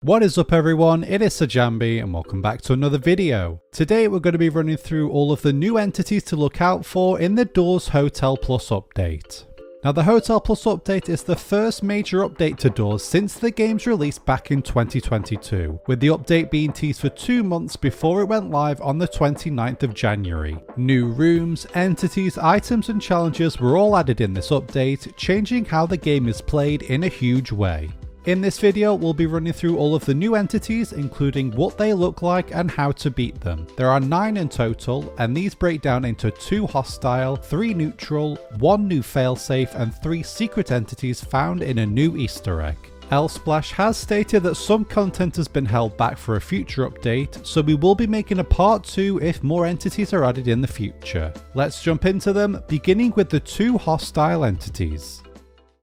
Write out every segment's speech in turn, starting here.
What is up everyone, it is Sajambi and welcome back to another video. Today we're going to be running through all of the new entities to look out for in the Doors Hotel Plus update. Now the Hotel Plus update is the first major update to Doors since the game's release back in 2022, with the update being teased for 2 months before it went live on the 29th of January. New rooms, entities, items and challenges were all added in this update, changing how the game is played in a huge way. In this video, we'll be running through all of the new entities, including what they look like and how to beat them. There are 9 in total, and these break down into 2 hostile, 3 neutral, 1 new failsafe, and 3 secret entities found in a new Easter egg. Splash has stated that some content has been held back for a future update, so we will be making a part 2 if more entities are added in the future. Let's jump into them, beginning with the 2 hostile entities.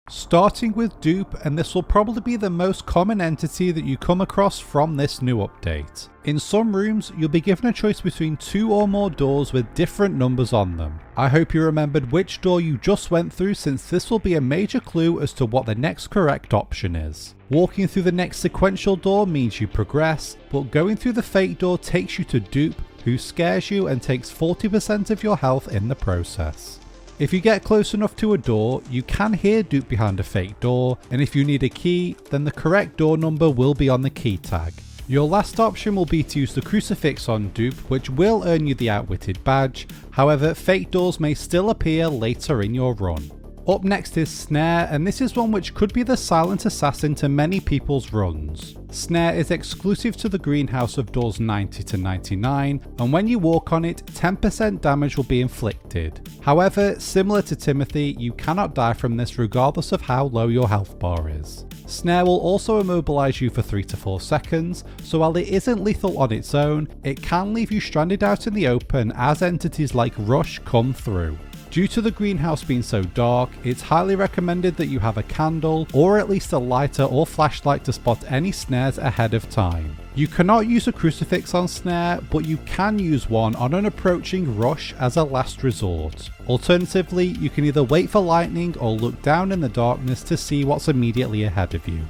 Starting with Dupe, and this will probably be the most common entity that you come across from this new update. In some rooms, you'll be given a choice between 2 or more doors with different numbers on them. I hope you remembered which door you just went through, since this will be a major clue as to what the next correct option is. Walking through the next sequential door means you progress, but going through the fake door takes you to Dupe, who scares you and takes 40% of your health in the process. If you get close enough to a door, you can hear Dupe behind a fake door, and if you need a key, then the correct door number will be on the key tag. Your last option will be to use the crucifix on Dupe, which will earn you the Outwitted badge. However, fake doors may still appear later in your run. Up next is Snare, and this is one which could be the silent assassin to many people's runs. Snare is exclusive to the greenhouse of doors 90 to 99, and when you walk on it, 10% damage will be inflicted. However, similar to Timothy, you cannot die from this regardless of how low your health bar is. Snare will also immobilize you for 3 to 4 seconds, so while it isn't lethal on its own, it can leave you stranded out in the open as entities like Rush come through. Due to the greenhouse being so dark, it's highly recommended that you have a candle or at least a lighter or flashlight to spot any snares ahead of time. You cannot use a crucifix on Snare, but you can use one on an approaching Rush as a last resort. Alternatively, you can either wait for lightning or look down in the darkness to see what's immediately ahead of you.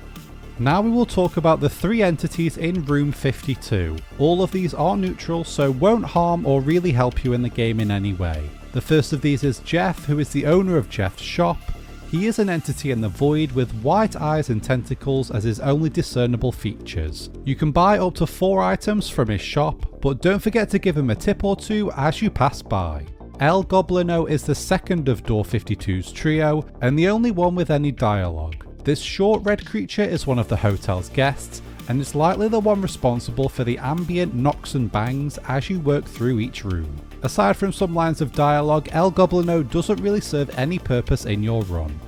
Now we will talk about the 3 entities in room 52. All of these are neutral, so won't harm or really help you in the game in any way. The first of these is Jeff, who is the owner of Jeff's shop. He is an entity in the void with white eyes and tentacles as his only discernible features. You can buy up to 4 items from his shop, but don't forget to give him a tip or 2 as you pass by. Goblino is the second of Door 52's trio, and the only one with any dialogue. This short red creature is one of the hotel's guests, and is likely the one responsible for the ambient knocks and bangs as you work through each room. Aside from some lines of dialogue, Goblino doesn't really serve any purpose in your run.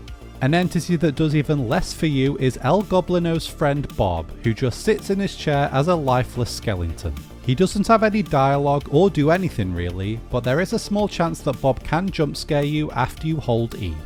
An entity that does even less for you is Goblino's friend Bob, who just sits in his chair as a lifeless skeleton. He doesn't have any dialogue or do anything really, but there is a small chance that Bob can jump scare you after you hold E.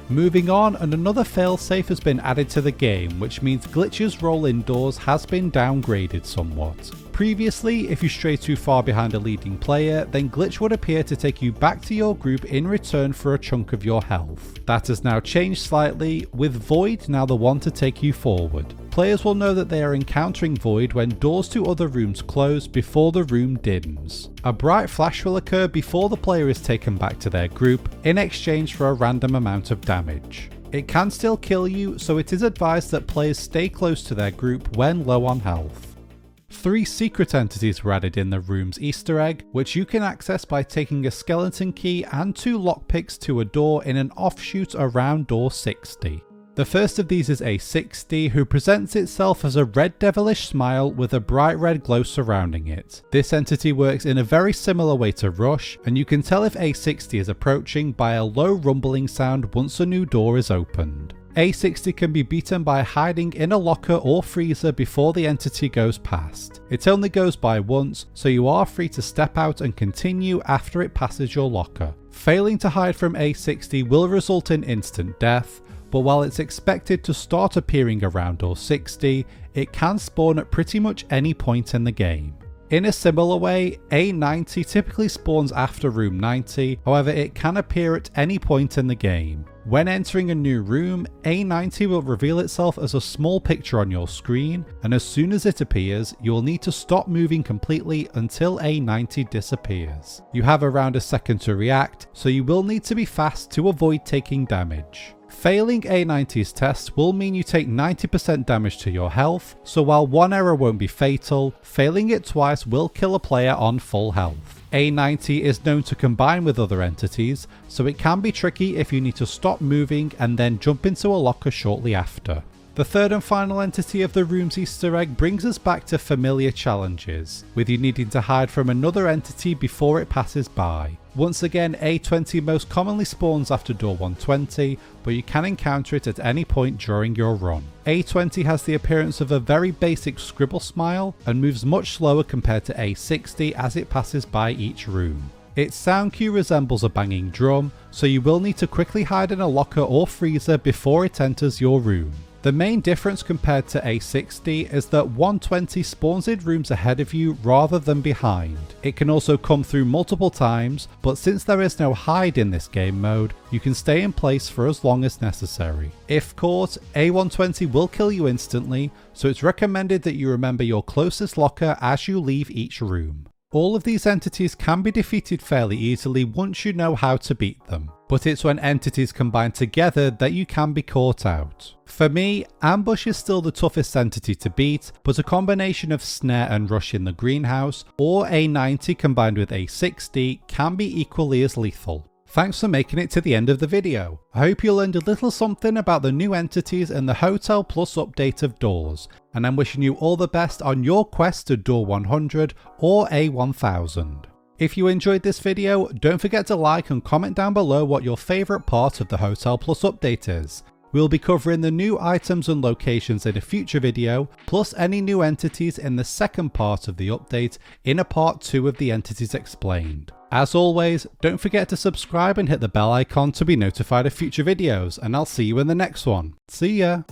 Moving on, and another failsafe has been added to the game, which means Glitch's role indoors has been downgraded somewhat. Previously, if you stray too far behind a leading player, then Glitch would appear to take you back to your group in return for a chunk of your health. That has now changed slightly, with Void now the one to take you forward. Players will know that they are encountering Void when doors to other rooms close before the room dims. A bright flash will occur before the player is taken back to their group, in exchange for a random amount of damage. It can still kill you, so it is advised that players stay close to their group when low on health. 3 secret entities were added in the room's Easter egg, which you can access by taking a skeleton key and 2 lockpicks to a door in an offshoot around door 60. The first of these is A60, who presents itself as a red devilish smile with a bright red glow surrounding it. This entity works in a very similar way to Rush, and you can tell if A60 is approaching by a low rumbling sound once a new door is opened. A60 can be beaten by hiding in a locker or freezer before the entity goes past. It only goes by once, so you are free to step out and continue after it passes your locker. Failing to hide from A60 will result in instant death, but while it's expected to start appearing around door 60, it can spawn at pretty much any point in the game. In a similar way, A90 typically spawns after room 90, however it can appear at any point in the game. When entering a new room, A90 will reveal itself as a small picture on your screen, and as soon as it appears, you will need to stop moving completely until A90 disappears. You have around a second to react, so you will need to be fast to avoid taking damage. Failing A90's test will mean you take 90% damage to your health, so while one error won't be fatal, failing it twice will kill a player on full health. A90 is known to combine with other entities, so it can be tricky if you need to stop moving and then jump into a locker shortly after. The third and final entity of the room's Easter egg brings us back to familiar challenges, with you needing to hide from another entity before it passes by. Once again, A20 most commonly spawns after door 120, but you can encounter it at any point during your run. A20 has the appearance of a very basic scribble smile and moves much slower compared to A60 as it passes by each room. Its sound cue resembles a banging drum, so you will need to quickly hide in a locker or freezer before it enters your room. The main difference compared to A60 is that 120 spawns in rooms ahead of you rather than behind. It can also come through multiple times, but since there is no hide in this game mode, you can stay in place for as long as necessary. If caught, A120 will kill you instantly, so it's recommended that you remember your closest locker as you leave each room. All of these entities can be defeated fairly easily once you know how to beat them, but it's when entities combine together that you can be caught out. For me, Ambush is still the toughest entity to beat, but a combination of Snare and Rush in the greenhouse, or A90 combined with A60 can be equally as lethal. Thanks for making it to the end of the video. I hope you learned a little something about the new entities in the Hotel Plus update of doors, and I'm wishing you all the best on your quest to door 100 or A1000. If you enjoyed this video, don't forget to like and comment down below what your favourite part of the Hotel Plus update is. We'll be covering the new items and locations in a future video, plus any new entities in the second part of the update in a part 2 of the entities explained. As always, don't forget to subscribe and hit the bell icon to be notified of future videos, and I'll see you in the next one. See ya!